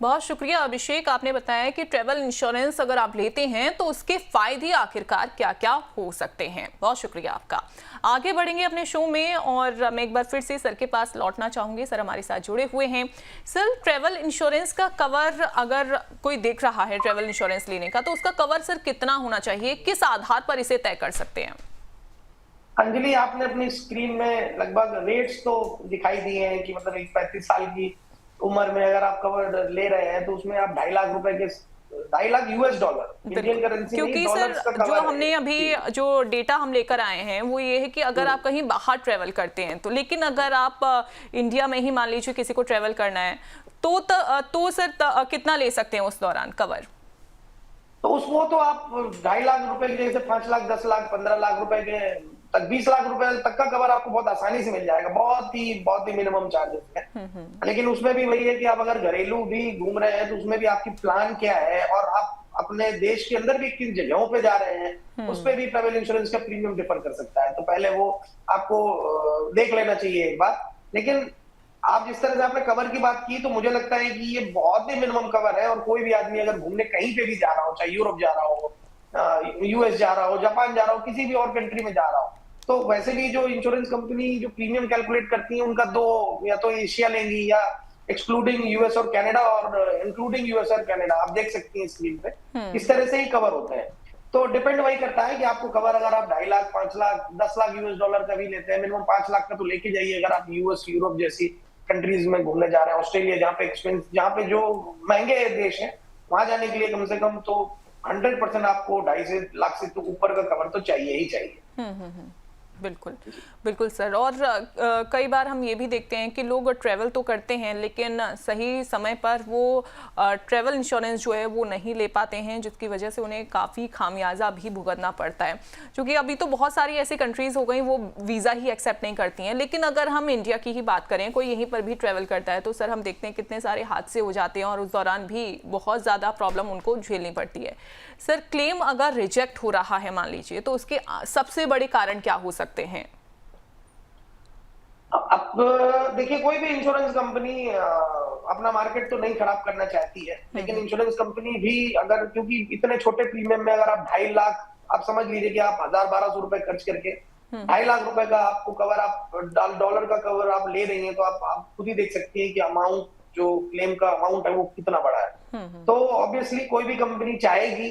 बहुत शुक्रिया अभिषेक, आपने बताया कि ट्रैवल इंश्योरेंस अगर आप लेते हैं तो उसके फायदे आखिरकार क्या क्या हो सकते हैं। बहुत शुक्रिया आपका। आगे बढ़ेंगे अपने शो में और मैं एक बार फिर से सर के पास लौटना चाहूंगी। सर हमारे साथ जुड़े हुए हैं। सर, ट्रैवल इंश्योरेंस का कवर अगर कोई देख रहा है ट्रैवल इंश्योरेंस लेने का तो उसका कवर सर कितना होना चाहिए, किस आधार पर इसे तय कर सकते हैं? अंजलि, आपने अपनी स्क्रीन में लगभग रेट्स तो दिखाई दिए हैं कि मतलब एक 35 साल की उम्र में अगर आप कवर ले रहे हैं तो उसमें आप 2.5 लाख रुपए के 2.5 लाख US$, इंडियन करेंसी क्योंकि सर जो हमने अभी जो डेटा हम लेकर आए हैं वो ये है कि अगर आप कहीं बाहर ट्रेवल करते हैं तो, लेकिन अगर आप इंडिया में ही मान लीजिए किसी को ट्रेवल करना है तो सर कितना ले सकते हैं उस दौरान कवर? तो उसको तो आप 2.5 लाख रुपए के जैसे 5 लाख, 10 लाख, 15 लाख रुपए के तक 20 लाख रुपए तक का कवर आपको बहुत आसानी से मिल जाएगा। बहुत ही मिनिमम चार्जेस है। लेकिन उसमें भी वही है कि आप अगर घरेलू भी घूम रहे हैं तो उसमें भी आपकी प्लान क्या है और आप अपने देश के अंदर भी किन जगहों पे जा रहे हैं उस पर भी ट्रैवल इंश्योरेंस का प्रीमियम डिफर कर सकता है। तो पहले वो आपको देख लेना चाहिए एक बार। लेकिन आप जिस तरह से आपने कवर की बात की तो मुझे लगता है कि ये बहुत ही मिनिमम कवर है और कोई भी आदमी अगर घूमने कहीं पे भी जा रहा हो, चाहे यूरोप जा रहा हो, US जा रहा हो, जापान जा रहा हो, किसी भी और कंट्री में जा रहा हो, तो वैसे भी जो इंश्योरेंस कंपनी जो प्रीमियम कैलकुलेट करती है उनका दो या तो एशिया लेंगी या एक्सक्लूडिंग US और कनाडा और इंक्लूडिंग US और कनाडा, आप देख सकती हैं स्क्रीन पे, इस तरह से ही कवर होते हैं। तो डिपेंड वही करता है कि आपको कवर अगर आप 2.5 लाख, 5 लाख, 10 लाख US$ का भी लेते हैं, मिनिमम 5 लाख का तो लेके जाइए अगर आप US, यूरोप जैसी कंट्रीज में घूमने जा रहे हैं, ऑस्ट्रेलिया जहाँ पे जो महंगे देश है वहां जाने के लिए कम से कम तो 100% आपको 2.5 लाख से तो ऊपर का कवर तो चाहिए ही चाहिए। बिल्कुल बिल्कुल सर। और कई बार हम ये भी देखते हैं कि लोग ट्रैवल तो करते हैं लेकिन सही समय पर वो ट्रैवल इंश्योरेंस जो है वो नहीं ले पाते हैं, जिसकी वजह से उन्हें काफ़ी खामियाजा भी भुगतना पड़ता है। क्योंकि अभी तो बहुत सारी ऐसी कंट्रीज़ हो गई वो वीज़ा ही एक्सेप्ट नहीं करती हैं। लेकिन अगर हम इंडिया की ही बात करें, कोई यहीं पर भी ट्रैवल करता है तो सर हम देखते हैं कितने सारे हादसे हो जाते हैं और उस दौरान भी बहुत ज़्यादा प्रॉब्लम उनको झेलनी पड़ती है। सर क्लेम अगर रिजेक्ट हो रहा है मान लीजिए, तो उसके सबसे बड़े कारण क्या हो सकते हैं? अब देखिए, कोई भी इंश्योरेंस कंपनी अपना मार्केट तो नहीं खराब करना चाहती है, लेकिन इंश्योरेंस कंपनी भी अगर, क्योंकि इतने छोटे प्रीमियम में अगर आप 2.5 लाख, आप समझ लीजिए कि आप 1,000-1,200 रुपए खर्च करके 2.5 लाख रुपए का आपको कवर, आप डॉलर का कवर आप ले रही हैं, तो आप खुद ही देख सकती हैं कि अमाउंट, जो क्लेम का अमाउंट है वो कितना बड़ा है। तो ऑब्वियसली कोई भी कंपनी चाहेगी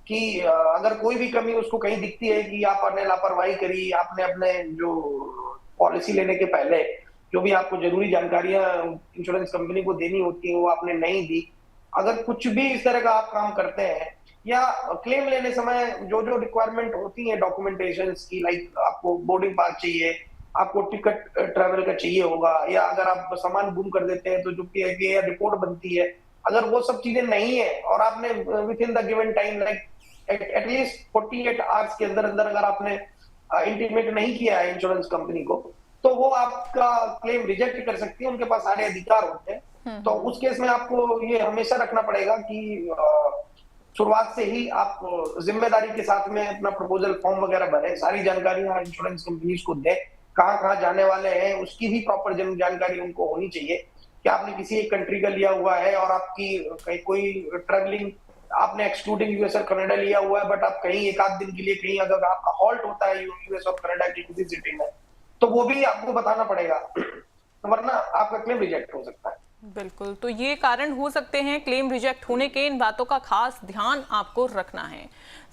कि अगर कोई भी कमी उसको कहीं दिखती है कि आपने लापरवाही करी, आपने अपने जो पॉलिसी लेने के पहले जो भी आपको जरूरी जानकारियां इंश्योरेंस कंपनी को देनी होती है वो आपने नहीं दी, अगर कुछ भी इस तरह का आप काम करते हैं, या क्लेम लेने समय जो जो रिक्वायरमेंट होती है डॉक्यूमेंटेशन की, लाइक आपको बोर्डिंग पास चाहिए, आपको टिकट ट्रैवल का चाहिए होगा, या अगर आप सामान गुम कर देते हैं तो जो कि रिपोर्ट बनती है, अगर वो सब चीजें नहीं है और आपने with in the given time, like at least 48 hours के अंदर अंदर अगर आपने इंटीमेट नहीं किया है इंश्योरेंस कंपनी को, तो वो आपका क्लेम रिजेक्ट कर सकती है, उनके पास सारे अधिकार होते हैं। तो उस केस में आपको ये हमेशा रखना पड़ेगा कि शुरुआत से ही आप जिम्मेदारी के साथ में अपना प्रपोजल फॉर्म वगैरह भरें, सारी जानकारियां इंश्योरेंस कंपनीज को दें, कहाँ कहाँ जाने वाले हैं उसकी भी प्रॉपर जानकारी उनको होनी चाहिए कि आपने किसी एक कंट्री का लिया हुआ है और आपकी कोई ट्रैवलिंग आपने एक्सक्लूडिंग यूएस और कनाडा लिया हुआ है, बट आप कहीं एक आध दिन के लिए कहीं अगर आपका हॉल्ट होता है यूएस और कनाडा की किसी सिटी में, तो वो भी आपको बताना पड़ेगा, वरना आपका क्लेम रिजेक्ट हो सकता है। बिल्कुल, तो ये कारण हो सकते हैं क्लेम रिजेक्ट होने के। इन बातों का खास ध्यान आपको रखना है।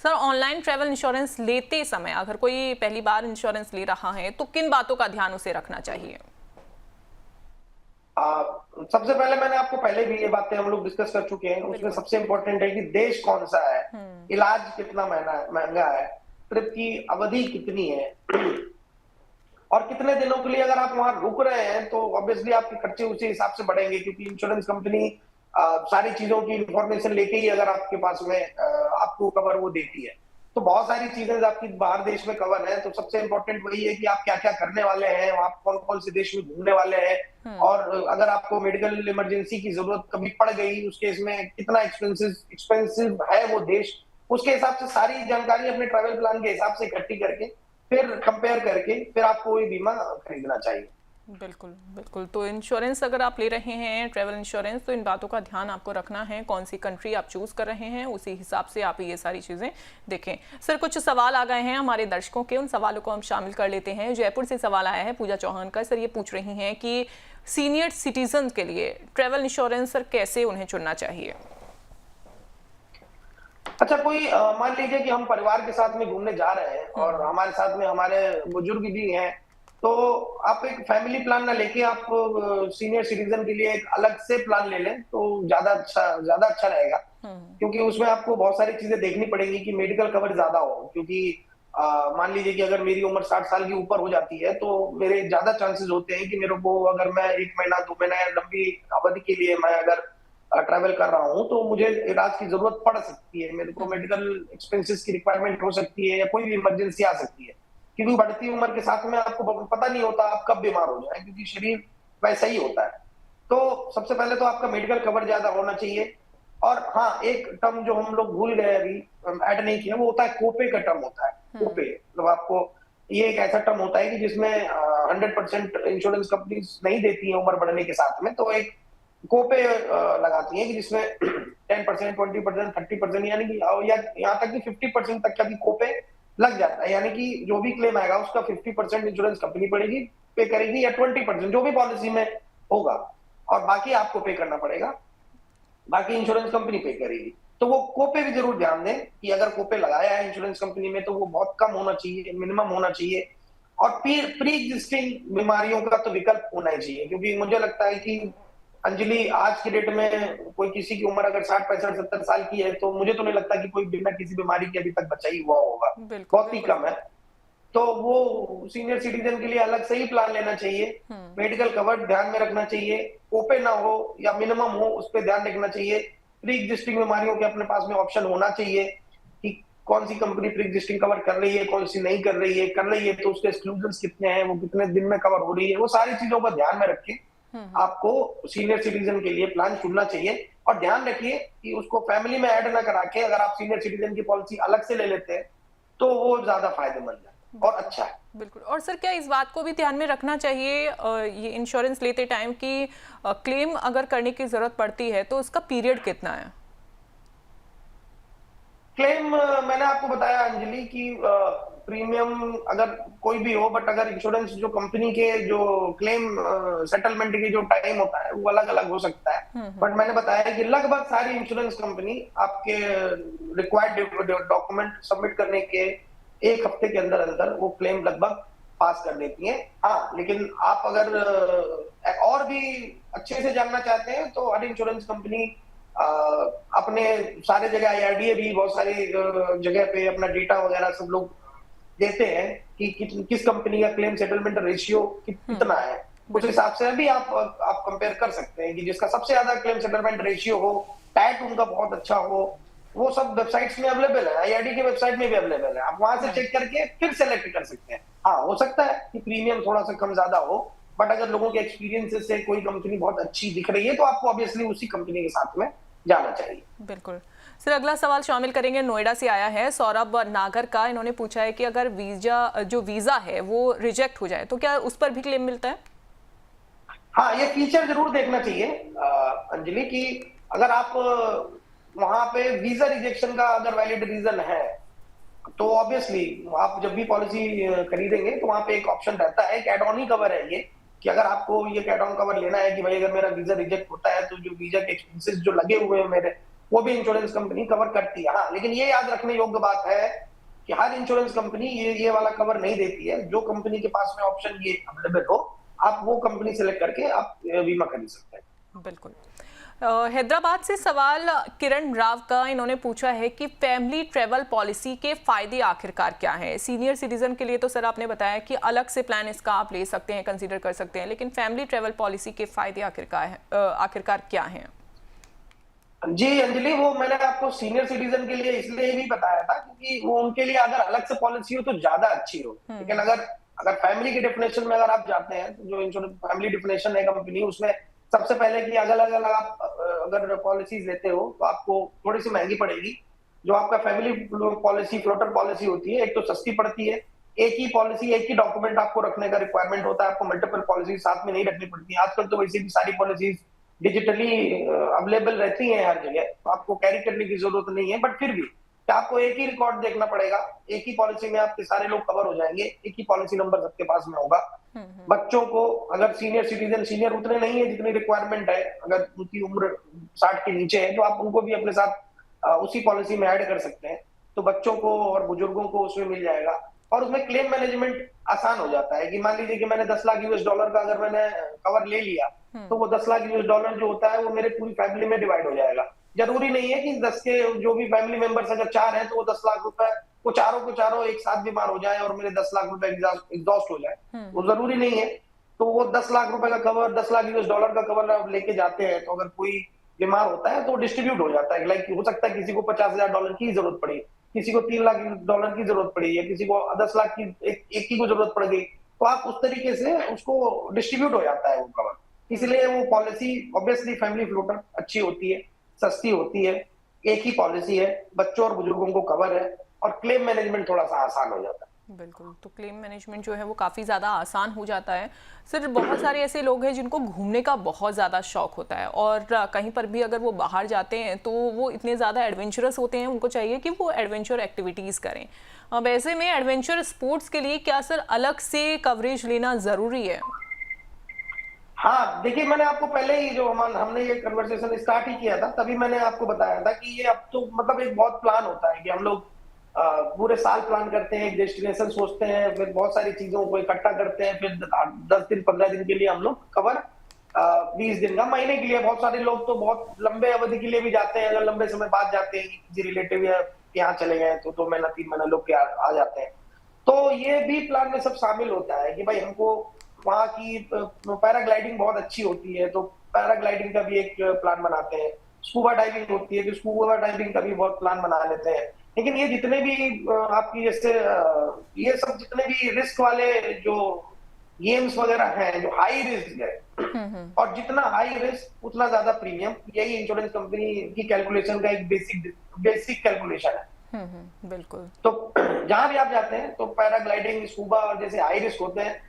सर ऑनलाइन ट्रैवल इंश्योरेंस लेते समय अगर कोई पहली बार इंश्योरेंस ले रहा है तो किन बातों का ध्यान उसे रखना चाहिए? सबसे पहले, मैंने आपको पहले भी ये बातें हम लोग डिस्कस कर चुके हैं, उसमें सबसे इंपॉर्टेंट है कि देश कौन सा है, इलाज कितना महंगा है, ट्रिप की अवधि कितनी है और कितने दिनों के लिए अगर आप वहां रुक रहे हैं, तो ऑब्वियसली आपके खर्चे उसी हिसाब से बढ़ेंगे, क्योंकि इंश्योरेंस कंपनी सारी चीजों की इंफॉर्मेशन लेके ही अगर आपके पास में आपको कवर वो देती है। तो बहुत सारी चीजें आपकी बाहर देश में कवर है, तो सबसे इंपॉर्टेंट वही है कि आप क्या क्या करने वाले हैं, आप कौन कौन से देश में घूमने वाले हैं, और अगर आपको मेडिकल इमरजेंसी की जरूरत कभी पड़ गई, उस केस में कितना एक्सपेंसिव है वो देश, उसके हिसाब से सारी जानकारी अपने ट्रैवल प्लान के हिसाब से इकट्ठी करके फिर कंपेयर करके फिर आपको ये बीमा खरीदना चाहिए। बिल्कुल बिल्कुल। तो इंश्योरेंस अगर आप ले रहे हैं ट्रैवल इंश्योरेंस, तो इन बातों का ध्यान आपको रखना है, कौन सी कंट्री आप चूज कर रहे हैं उसी हिसाब से आप ये सारी चीजें देखें। सर कुछ सवाल आ गए हैं हमारे दर्शकों के, उन सवालों को हम शामिल कर लेते हैं। जयपुर से सवाल आया है पूजा चौहान का। सर ये पूछ रही हैं कि सीनियर सिटीजन के लिए ट्रैवल इंश्योरेंस सर कैसे उन्हें चुनना चाहिए? अच्छा, कोई मान लीजिए कि हम परिवार के साथ में घूमने जा रहे हैं और हमारे साथ में हमारे बुजुर्ग भी हैं, तो आप एक फैमिली प्लान ना लेके आप सीनियर सिटीजन के लिए एक अलग से प्लान ले लें तो ज्यादा अच्छा रहेगा, क्योंकि उसमें आपको बहुत सारी चीजें देखनी पड़ेगी कि मेडिकल कवर ज्यादा हो, क्योंकि मान लीजिए कि अगर मेरी उम्र 60 साल की ऊपर हो जाती है तो मेरे ज्यादा चांसेस होते हैं कि मेरे को, अगर मैं 1 महीना 2 महीना या लंबी अवधि के लिए मैं अगर ट्रैवल कर रहा हूं तो मुझे इलाज की जरूरत पड़ सकती है, मेरे को मेडिकल एक्सपेंसेस की रिक्वायरमेंट हो सकती है या कोई भी इमरजेंसी आ सकती है, क्योंकि बढ़ती उम्र के साथ में आपको पता नहीं होता आप कब बीमार हो जाए, क्योंकि शरीर वैसा ही होता है। तो सबसे पहले तो आपका मेडिकल कवर ज्यादा होना चाहिए। और हाँ, एक टर्म जो हम लोग भूल गए अभी ऐड नहीं किया, वो होता है कोपे का टर्म होता है। कोपे मतलब आपको ये एक ऐसा टर्म होता है कि जिसमें 100% इंश्योरेंस कंपनी नहीं देती है उम्र बढ़ने के साथ में, तो एक कोपे लगाती है कि जिसमें 10%, 20%, 30% यानी कि या यहाँ तक कि 50% तक का भी कोपे लग जाता है, यानी कि जो भी क्लेम आएगा उसका 50% इंश्योरेंस कंपनी पड़ेगी, पे करेगी, या 20% जो भी पॉलिसी में होगा, और बाकी आपको पे करना पड़ेगा, बाकी इंश्योरेंस कंपनी पे करेगी। तो वो कोपे भी जरूर ध्यान दें कि अगर कोपे लगाया है इंश्योरेंस कंपनी में तो वो बहुत कम होना चाहिए, मिनिमम होना चाहिए, और प्री एग्जिस्टिंग बीमारियों का तो विकल्प होना ही चाहिए, क्योंकि मुझे लगता है कि अंजलि आज की डेट में कोई किसी की उम्र अगर 60, 65, 70 साल की है तो मुझे तो नहीं लगता कि कोई बिना किसी बीमारी के अभी तक बचा ही हुआ होगा, बहुत ही कम है। तो वो सीनियर सिटीजन के लिए अलग से ही प्लान लेना चाहिए। मेडिकल कवर ध्यान में रखना चाहिए, कोपे ना हो या मिनिमम हो उस पर ध्यान रखना चाहिए। प्री एग्जिस्टिंग बीमारियों के अपने पास में ऑप्शन होना चाहिए कि कौन सी कंपनी प्री एग्जिस्टिंग कवर कर रही है, कौन सी नहीं कर रही है, तो उसके एक्सक्लूजन कितने हैं, वो कितने दिन में कवर हो रही है, वो सारी चीजों का ध्यान में रख के आपको सीनियर सिटीजन के लिए प्लान चुनना चाहिए। और ध्यान रखिए कि उसको फैमिली में ऐड ना करा के, अगर आप सीनियर सिटीजन की पॉलिसी अलग से ले लेते हैं तो वो ज्यादा फायदेमंद है और अच्छा है। बिल्कुल। और सर क्या इस बात को भी ध्यान में रखना चाहिए ये इंश्योरेंस लेते टाइम कि क्लेम अगर करने की जरूरत पड़ती है तो उसका पीरियड कितना है? क्लेम मैंने आपको बताया अंजलि कि प्रीमियम अगर कोई भी हो, बट अगर इंश्योरेंस जो कंपनी के जो क्लेम सेटलमेंट के जो टाइम होता है वो अलग अलग हो सकता है। बट मैंने बताया कि लगभग सारी इंश्योरेंस कंपनी आपके रिक्वायर्ड डॉक्यूमेंट सबमिट करने के 1 हफ्ते के अंदर अंदर वो क्लेम लगभग पास कर देती है। हाँ, लेकिन आप अगर और भी अच्छे से जानना चाहते हैं तो हर इंश्योरेंस कंपनी अपने सारे जगह IRDA भी बहुत सारी जगह पे अपना डेटा वगैरह सब लोग देते हैं कि किस कंपनी का क्लेम सेटलमेंट रेशियो कितना है। उस हिसाब से भी आप कंपेयर कर सकते हैं कि जिसका सबसे ज्यादा क्लेम सेटलमेंट रेशियो हो, टैट उनका बहुत अच्छा हो, वो सब वेबसाइट्स में अवेलेबल है, IRDA की वेबसाइट में भी अवेलेबल है। आप वहां से चेक करके फिर सेलेक्ट कर सकते हैं। हाँ, हो सकता है कि प्रीमियम थोड़ा सा कम ज्यादा हो, बट अगर लोगों के एक्सपीरियंस से कोई कंपनी बहुत अच्छी दिख रही है तो आपको ऑब्वियसली उसी कंपनी के साथ में जाना चाहिए। बिल्कुल। सर अगला सवाल शामिल करेंगे, नोएडा से आया है सौरभ नागर का। इन्होंने पूछा है कि अगर वीजा है वो रिजेक्ट हो जाए तो क्या उस पर भी क्लेम मिलता है? हाँ, ये फीचर जरूर देखना चाहिए अंजलि कि अगर आप वहां पे वीजा रिजेक्शन का अगर वैलिड रीजन है तो ऑब्वियसली आप जब भी पॉलिसी खरीदेंगे तो वहां पे एक ऑप्शन रहता है, एक एड ऑन ही कवर है ये, कि अगर आपको ये एड ऑन कवर लेना है कि भाई अगर मेरा वीजा रिजेक्ट होता है तो जो वीजा के एक्सपेंसेस जो लगे हुए हैं मेरे, वो भी इंश्योरेंस कंपनी कवर करती है। हाँ, लेकिन ये याद रखने योग्य बात है कि हर इंश्योरेंस कंपनी ये वाला कवर नहीं देती है। जो कंपनी के पास में ऑप्शन ये अवेलेबल हो, आप वो कंपनी सेलेक्ट करके आप बीमा खरीद सकते हैं। बिल्कुल। हैदराबाद से सवाल किरण राव का। इन्होंने पूछा है कि फैमिली ट्रेवल पॉलिसी के फायदे आखिरकार क्या हैं? सीनियर सिटीजन के लिए तो सर आपने बताया कि अलग से प्लान इसका आप ले सकते हैं, कंसीडर कर सकते हैं, लेकिन फैमिली ट्रेवल पॉलिसी के फायदे आखिरकार क्या हैं? जी अंजलि, वो मैंने आपको सीनियर सिटीजन के लिए इसलिए भी बताया था क्योंकि वो उनके लिए अगर अलग से पॉलिसी हो तो ज्यादा अच्छी हो। लेकिन अगर फैमिली की डेफिनेशन में अगर आप जाते हैं तो जो इंश्योरेंस फैमिली डेफिनेशन है कंपनी, उसमें सबसे पहले कि अलग अलग आप अगर पॉलिसीज लेते हो तो आपको थोड़ी सी महंगी पड़ेगी। जो आपका फैमिली पॉलिसी फ्लोटर पॉलिसी होती है, एक तो सस्ती पड़ती है, एक ही पॉलिसी एक ही डॉक्यूमेंट आपको रखने का रिक्वायरमेंट होता है, आपको मल्टीपल पॉलिसी साथ में नहीं रखनी पड़ती। आजकल तो वैसे भी सारी पॉलिसीज डिजिटली अवेलेबल रहती हैं हर जगह, तो आपको कैरी करने की जरूरत नहीं है। बट फिर भी आपको एक ही रिकॉर्ड देखना पड़ेगा, एक ही पॉलिसी में आपके सारे लोग कवर हो जाएंगे, एक ही पॉलिसी नंबर सबके पास में होगा। बच्चों को अगर सीनियर उतने नहीं है जितनी रिक्वायरमेंट है, अगर उनकी उम्र 60 के नीचे है तो आप उनको भी अपने साथ उसी पॉलिसी में ऐड कर सकते हैं। तो बच्चों को और बुजुर्गों को उसमें मिल जाएगा और उसमें क्लेम मैनेजमेंट आसान हो जाता है कि मान लीजिए कि मैंने 10 लाख US$ का अगर मैंने कवर ले लिया तो वो 10 लाख US$ जो होता है वो मेरे पूरी फैमिली में डिवाइड हो जाएगा। जरूरी नहीं है कि 10 के जो भी फैमिली मेंबर्स अगर 4 हैं तो वो 10 लाख रुपए वो चारों एक साथ बीमार हो जाए और मेरे 10 लाख रुपए एग्जॉस्ट हो जाए, वो जरूरी नहीं है। तो वो 10 लाख रुपए का कवर, 10 लाख US$ का कवर आप लेके जाते हैं तो अगर कोई बीमार होता है तो डिस्ट्रीब्यूट हो जाता है। लाइक हो सकता है किसी को $50,000 की जरूरत पड़ी, किसी को $3 लाख की जरूरत पड़ी है, किसी को 10 लाख की एक की को जरूरत पड़ गई, तो आप उस तरीके से उसको डिस्ट्रीब्यूट हो जाता है वो कवर। इसलिए वो पॉलिसी ऑब्वियसली फैमिली फ्लोटर अच्छी होती है, सस्ती होती है, एक ही पॉलिसी है, बच्चों और बुजुर्गों को कवर है और क्लेम मैनेजमेंट थोड़ा सा आसान हो जाता है। बिल्कुल, तो क्लेम मैनेजमेंट जो है वो काफ़ी ज़्यादा आसान हो जाता है। सर बहुत सारे ऐसे लोग हैं जिनको घूमने का बहुत ज़्यादा शौक होता है और कहीं पर भी अगर वो बाहर जाते हैं तो वो इतने ज़्यादा एडवेंचरस होते हैं, उनको चाहिए कि वो एडवेंचर एक्टिविटीज़ करें। अब ऐसे में एडवेंचर स्पोर्ट्स के लिए क्या सर अलग से कवरेज लेना ज़रूरी है? हाँ देखिए, मैंने आपको पहले ही जो हमने ये कन्वर्सेशन स्टार्ट ही किया था तभी मैंने आपको बताया था कि ये अब तो मतलब एक बहुत प्लान होता है कि हम लोग पूरे साल प्लान करते हैं, एक डेस्टिनेशन सोचते हैं, फिर बहुत सारी चीजों को इकट्ठा करते हैं, फिर 10 दिन 15 दिन के लिए हम लोग कवर 20 दिन का, महीने के लिए, बहुत सारे लोग तो बहुत लंबे अवधि के लिए भी जाते हैं। अगर लंबे समय बाद जाते हैं किसी रिलेटिव या यहाँ चले गए तो 2 महीना 3 महीना लोग के आ जाते हैं। तो ये भी प्लान में सब शामिल होता है कि भाई हमको वहाँ की पैराग्लाइडिंग बहुत अच्छी होती है, तो पैराग्लाइडिंग का भी एक प्लान बनाते हैं। स्कूबा डाइविंग होती है, तो स्कूबा डाइविंग का भी बहुत प्लान बना लेते हैं। लेकिन ये जितने भी आपकी जैसे ये सब जितने भी रिस्क वाले जो गेम्स वगैरह हैं, जो हाई रिस्क है, और जितना हाई रिस्क उतना ज्यादा प्रीमियम, यही इंश्योरेंस कंपनी की कैलकुलेशन का एक बेसिक कैलकुलेशन है। बिल्कुल। तो जहां भी आप जाते हैं तो पैराग्लाइडिंग, स्कूबा और जैसे हाई रिस्क होते हैं,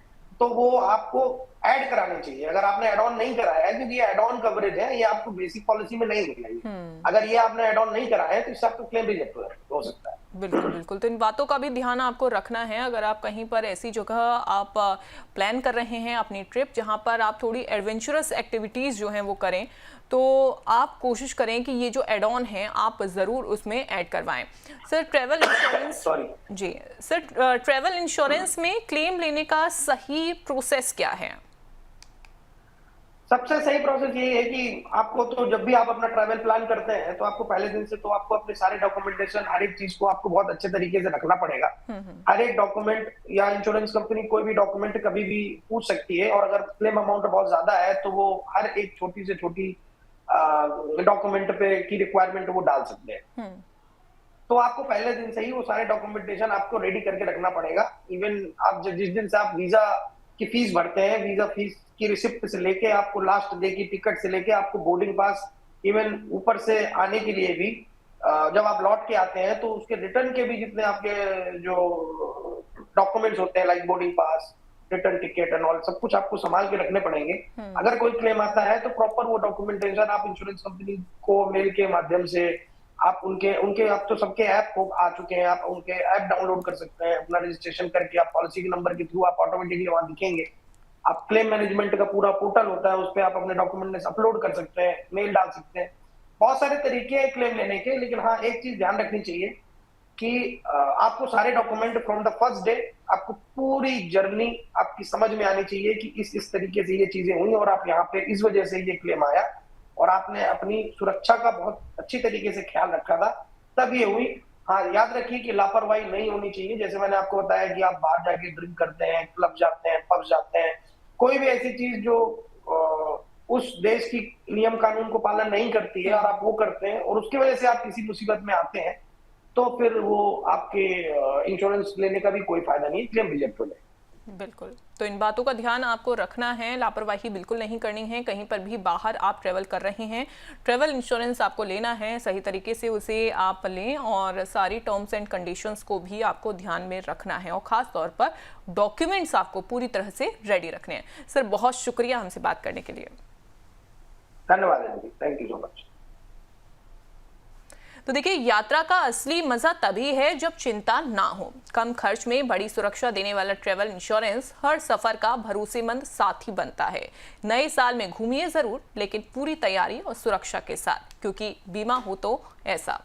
तो वो आपको ऐड कराने चाहिए अगर आपने एड ऑन नहीं कराया है, क्योंकि ये एड ऑन कवरेज है, ये आपको बेसिक पॉलिसी में नहीं मिलेगी। अगर ये आपने एड ऑन नहीं कराया है तो इससे आपको क्लेम रिजेक्ट हो सकता है। बिल्कुल बिल्कुल। तो इन बातों का भी ध्यान आपको रखना है। अगर आप कहीं पर ऐसी जगह आप प्लान कर रहे हैं अपनी ट्रिप जहां पर आप थोड़ी एडवेंचरस एक्टिविटीज़ जो हैं वो करें, तो आप कोशिश करें कि ये जो एड ऑन है आप ज़रूर उसमें ऐड करवाएं। सर, ट्रैवल इंश्योरेंस जी सर, ट्रैवल इंश्योरेंस में क्लेम लेने का सही प्रोसेस क्या है? सबसे सही प्रोसेस ये है कि आपको तो जब भी आप अपना ट्रैवल प्लान करते हैं तो आपको पहले दिन से तो आपको अपने सारे डॉक्यूमेंटेशन, हर एक चीज को आपको बहुत अच्छे तरीके से रखना पड़ेगा। हर एक डॉक्यूमेंट या इंश्योरेंस कंपनी कोई भी डॉक्यूमेंट कभी भी पूछ सकती है, और अगर क्लेम अमाउंट बहुत ज्यादा है तो वो हर एक छोटी से छोटी डॉक्यूमेंट पे की रिक्वायरमेंट वो डाल सकते हैं। तो आपको पहले दिन से ही वो सारे डॉक्यूमेंटेशन आपको रेडी करके रखना पड़ेगा। इवन आप जिस दिन से आप वीजा की फीस भरते हैं, वीजा फीस की रिसिप्ट से लेके आपको लास्ट डे की टिकट से लेके आपको बोर्डिंग पास, इवन ऊपर से आने के लिए भी जब आप लौट के आते हैं तो उसके रिटर्न के भी जितने आपके जो डॉक्यूमेंट्स होते हैं, like boarding pass, return ticket and all, सब कुछ आपको संभाल के रखने पड़ेंगे। अगर कोई क्लेम आता है तो प्रॉपर वो डॉक्यूमेंटेशन आप इंश्योरेंस कंपनी को मेल के माध्यम से, आप उनके आप तो सबके ऐप आ चुके हैं, आप उनके ऐप डाउनलोड कर सकते हैं, अपना रजिस्ट्रेशन करके आप पॉलिसी के नंबर के थ्रू आप ऑटोमेटिकली वहां दिखेंगे। आप क्लेम मैनेजमेंट का पूरा पोर्टल होता है, उस पर आप अपने डॉक्यूमेंट अपलोड कर सकते हैं, मेल डाल सकते हैं। बहुत सारे तरीके हैं क्लेम लेने के, लेकिन हाँ एक चीज ध्यान रखनी चाहिए कि आपको सारे document from the first day, आपको पूरी जर्नी आपकी समझ में आनी चाहिए कि इस तरीके से ये चीजें हुई और आप यहाँ पे इस वजह से ये क्लेम आया और आपने अपनी सुरक्षा का बहुत अच्छी तरीके से ख्याल रखा था, तब ये हुई। हाँ, याद रखिए कि लापरवाही नहीं होनी चाहिए। जैसे मैंने आपको बताया कि आप बाहर जाके ड्रिंक करते हैं, क्लब जाते हैं, पब जाते हैं, कोई भी ऐसी चीज जो उस देश की नियम कानून को पालन नहीं करती है और आप वो करते हैं और उसकी वजह से आप किसी मुसीबत में आते हैं, तो फिर वो आपके इंश्योरेंस लेने का भी कोई फायदा नहीं है, क्लेम रिजेक्ट हो जाए। बिल्कुल। तो इन बातों का ध्यान आपको रखना है, लापरवाही बिल्कुल नहीं करनी है। कहीं पर भी बाहर आप ट्रैवल कर रहे हैं, ट्रैवल इंश्योरेंस आपको लेना है, सही तरीके से उसे आप लें और सारी टर्म्स एंड कंडीशंस को भी आपको ध्यान में रखना है और ख़ास तौर पर डॉक्यूमेंट्स आपको पूरी तरह से रेडी रखने हैं। सर, बहुत शुक्रिया हमसे बात करने के लिए। धन्यवाद, थैंक यू सो मच। तो देखिए, यात्रा का असली मजा तभी है जब चिंता ना हो। कम खर्च में बड़ी सुरक्षा देने वाला ट्रैवल इंश्योरेंस हर सफर का भरोसेमंद साथी बनता है। नए साल में घूमिए जरूर, लेकिन पूरी तैयारी और सुरक्षा के साथ, क्योंकि बीमा हो तो ऐसा।